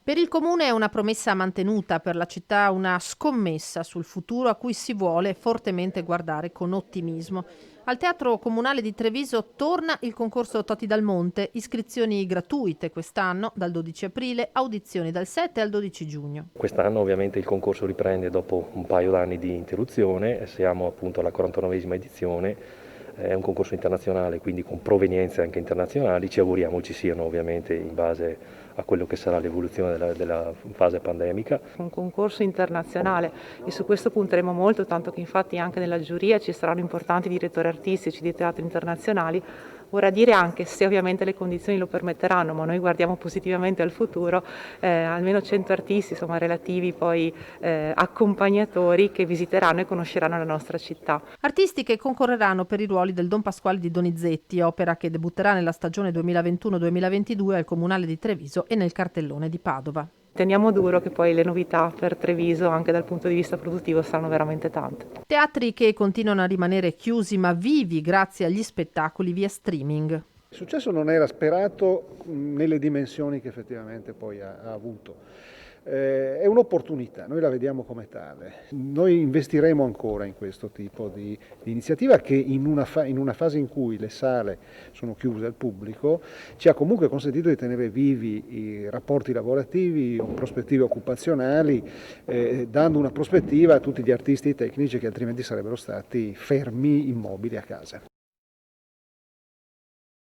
Per il comune è una promessa mantenuta, per la città una scommessa sul futuro a cui si vuole fortemente guardare con ottimismo. Al Teatro Comunale di Treviso torna il concorso Toti dal Monte, iscrizioni gratuite quest'anno dal 12 aprile, audizioni dal 7 al 12 giugno. Quest'anno ovviamente il concorso riprende dopo un paio d'anni di interruzione, siamo appunto alla 49esima edizione, è un concorso internazionale, quindi con provenienze anche internazionali, ci auguriamo ci siano ovviamente in base a quello che sarà l'evoluzione della fase pandemica. Un concorso internazionale e su questo punteremo molto, tanto che infatti anche nella giuria ci saranno importanti direttori artistici di teatri internazionali. Vorrà dire anche, se ovviamente le condizioni lo permetteranno, ma noi guardiamo positivamente al futuro, almeno 100 artisti, insomma relativi poi accompagnatori che visiteranno e conosceranno la nostra città. Artisti che concorreranno per i ruoli del Don Pasquale di Donizetti, opera che debutterà nella stagione 2021-2022 al Comunale di Treviso e nel cartellone di Padova. Teniamo duro che poi le novità per Treviso, anche dal punto di vista produttivo, saranno veramente tante. Teatri che continuano a rimanere chiusi ma vivi grazie agli spettacoli via streaming. Il successo non era sperato nelle dimensioni che effettivamente poi ha avuto. È un'opportunità, noi la vediamo come tale. Noi investiremo ancora in questo tipo di iniziativa che in una fase in cui le sale sono chiuse al pubblico ci ha comunque consentito di tenere vivi i rapporti lavorativi, prospettive occupazionali, dando una prospettiva a tutti gli artisti e tecnici che altrimenti sarebbero stati fermi, immobili a casa.